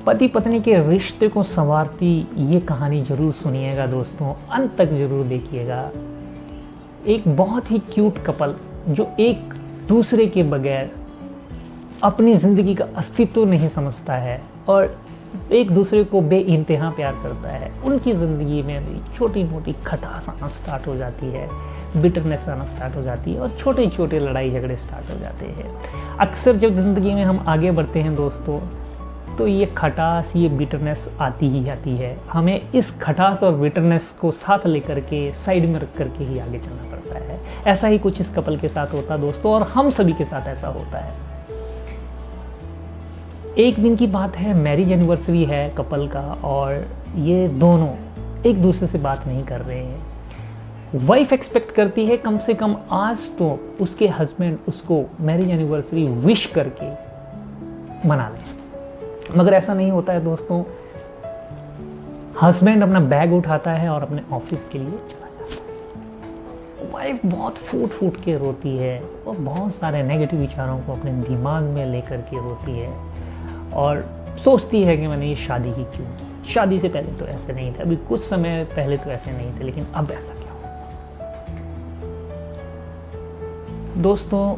पति पत्नी के रिश्ते को संवारती ये कहानी ज़रूर सुनिएगा दोस्तों, अंत तक ज़रूर देखिएगा। एक बहुत ही क्यूट कपल जो एक दूसरे के बगैर अपनी ज़िंदगी का अस्तित्व नहीं समझता है और एक दूसरे को बेइंतहा प्यार करता है, उनकी ज़िंदगी में भी छोटी मोटी खटास आना स्टार्ट हो जाती है, बिटरनेस आना स्टार्ट हो जाती है और छोटे छोटे लड़ाई झगड़े स्टार्ट हो जाते हैं। अक्सर जब ज़िंदगी में हम आगे बढ़ते हैं दोस्तों, तो ये खटास, ये बिटरनेस आती ही आती है। हमें इस खटास और बिटरनेस को साथ लेकर के साइड में रख करके ही आगे चलना पड़ता है। ऐसा ही कुछ इस कपल के साथ होता है दोस्तों, और हम सभी के साथ ऐसा होता है। एक दिन की बात है, मैरिज एनिवर्सरी है कपल का, और ये दोनों एक दूसरे से बात नहीं कर रहे हैं। वाइफ एक्सपेक्ट करती है कम से कम आज तो उसके हस्बैंड उसको मैरिज एनिवर्सरी विश करके मना लें, मगर ऐसा नहीं होता है दोस्तों। हस्बैंड अपना बैग उठाता है और अपने ऑफिस के लिए चला जाता है। वाइफ बहुत फूट फूट के रोती है और बहुत सारे नेगेटिव विचारों को अपने दिमाग में लेकर के रोती है और सोचती है कि मैंने ये शादी ही क्यों की। शादी से पहले तो ऐसे नहीं था, अभी कुछ समय पहले तो ऐसे नहीं थे, लेकिन अब ऐसा क्या हो। दोस्तों,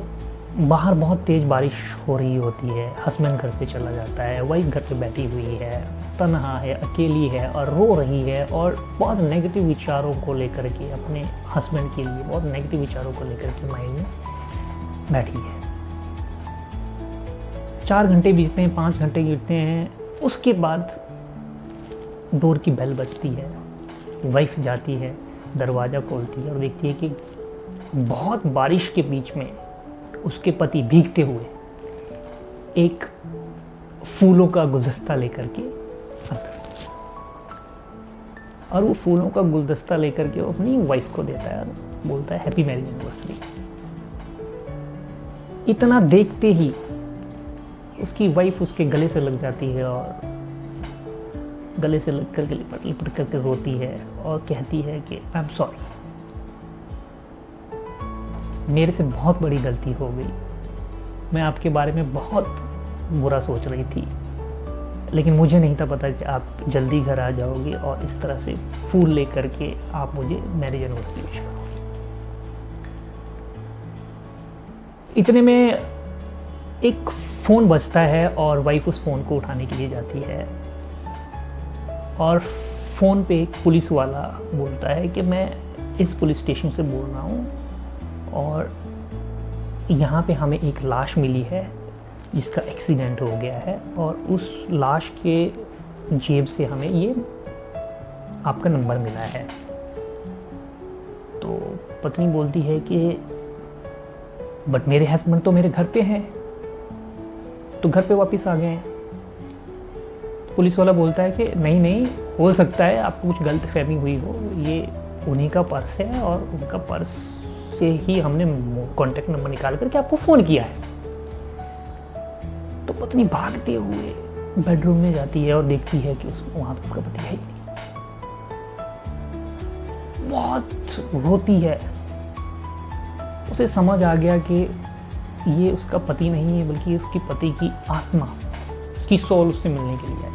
बाहर बहुत तेज़ बारिश हो रही होती है, हस्बैंड घर से चला जाता है, वाइफ घर पे बैठी हुई है, तन्हा है, अकेली है और रो रही है और बहुत नेगेटिव विचारों को लेकर के अपने हस्बैंड के लिए बहुत नेगेटिव विचारों को लेकर के माइंड में बैठी है। 4 घंटे बीतते हैं, 5 घंटे बीतते हैं, उसके बाद डोर की बेल बजती है। वाइफ जाती है, दरवाज़ा खोलती है और देखती है कि बहुत बारिश के बीच में उसके पति भीगते हुए एक फूलों का गुलदस्ता लेकर के अंदर, और वो फूलों का गुलदस्ता लेकर के वो अपनी वाइफ को देता है और बोलता है हैप्पी मैरिज एनिवर्सरी। इतना देखते ही उसकी वाइफ उसके गले से लग जाती है और गले से लग करके लिपट लिपट करके रोती है और कहती है कि आई एम सॉरी, मेरे से बहुत बड़ी गलती हो गई, मैं आपके बारे में बहुत बुरा सोच रही थी, लेकिन मुझे नहीं था पता कि आप जल्दी घर आ जाओगे और इस तरह से फूल लेकर के आप मुझे मैरिज एनिवर्सरी विश करोगे। इतने में एक फ़ोन बजता है और वाइफ उस फ़ोन को उठाने के लिए जाती है और फ़ोन पे एक पुलिस वाला बोलता है कि मैं इस पुलिस स्टेशन से बोल रहा हूँ और यहाँ पे हमें एक लाश मिली है जिसका एक्सीडेंट हो गया है, और उस लाश के जेब से हमें ये आपका नंबर मिला है। तो पत्नी बोलती है कि बट मेरे हस्बैंड तो मेरे घर पे हैं, तो घर पे वापस आ गए हैं। पुलिस वाला बोलता है कि नहीं नहीं, हो सकता है आपको कुछ गलतफहमी हुई हो, ये उन्हीं का पर्स है और उनका पर्स से ही हमने कॉन्टैक्ट नंबर निकाल करके आपको फ़ोन किया है। तो पत्नी भागते हुए बेडरूम में जाती है और देखती है कि वहाँ पर उसका पति है ही नहीं। बहुत रोती है, उसे समझ आ गया कि ये उसका पति नहीं है बल्कि उसकी पति की आत्मा, उसकी सोल उससे मिलने के लिए आई।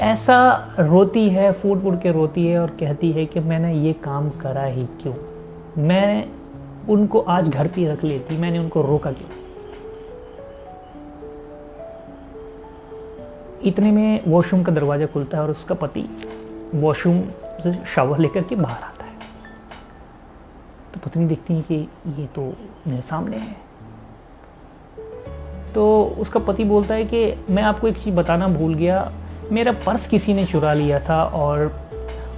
ऐसा रोती है, फूट फूट के रोती है और कहती है कि मैंने ये काम करा ही क्यों, मैं उनको आज घर पे रख लेती, मैंने उनको रोका क्यों। इतने में वॉशरूम का दरवाज़ा खुलता है और उसका पति वॉशरूम से शावर लेकर के बाहर आता है। तो पत्नी देखती है कि ये तो मेरे सामने है। तो उसका पति बोलता है कि मैं आपको एक चीज़ बताना भूल गया, मेरा पर्स किसी ने चुरा लिया था और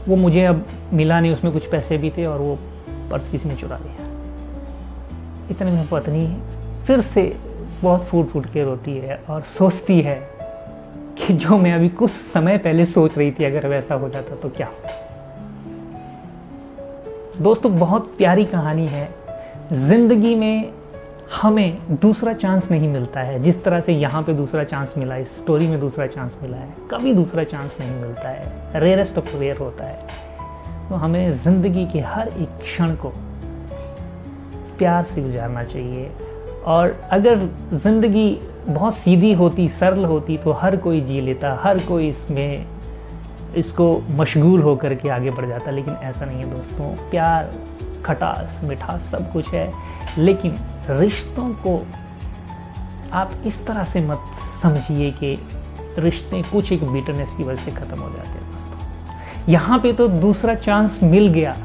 वो मुझे अब मिला नहीं, उसमें कुछ पैसे भी थे और वो पर्स किसी ने चुरा लिया। इतने में पत्नी फिर से बहुत फूट फूट के रोती है और सोचती है कि जो मैं अभी कुछ समय पहले सोच रही थी, अगर वैसा हो जाता तो क्या। दोस्तों, बहुत प्यारी कहानी है। जिंदगी में हमें दूसरा चांस नहीं मिलता है, जिस तरह से यहाँ पे दूसरा चांस मिला, इस स्टोरी में दूसरा चांस मिला है, कभी दूसरा चांस नहीं मिलता है, रेयरेस्ट ऑफ रेयर होता है। तो हमें ज़िंदगी के हर एक क्षण को प्यार से गुजारना चाहिए, और अगर ज़िंदगी बहुत सीधी होती, सरल होती तो हर कोई जी लेता, हर कोई इसको मशगूल होकर के आगे बढ़ जाता, लेकिन ऐसा नहीं है दोस्तों। प्यार, खटास, मिठास सब कुछ है, लेकिन रिश्तों को आप इस तरह से मत समझिए कि रिश्ते कुछ एक बिटरनेस की वजह से ख़त्म हो जाते हैं दोस्तों। यहाँ पे तो दूसरा चांस मिल गया,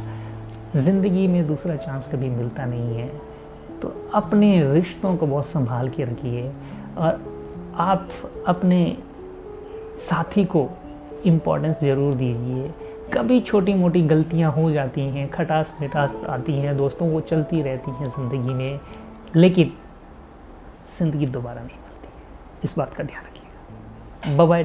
ज़िंदगी में दूसरा चांस कभी मिलता नहीं है। तो अपने रिश्तों को बहुत संभाल के रखिए और आप अपने साथी को इम्पोर्टेंस ज़रूर दीजिए। कभी छोटी मोटी गलतियां हो जाती हैं, खटास मिठास आती हैं दोस्तों, वो चलती रहती हैं ज़िंदगी में, लेकिन ज़िंदगी दोबारा नहीं मिलती। इस बात का ध्यान रखिएगा। Bye bye.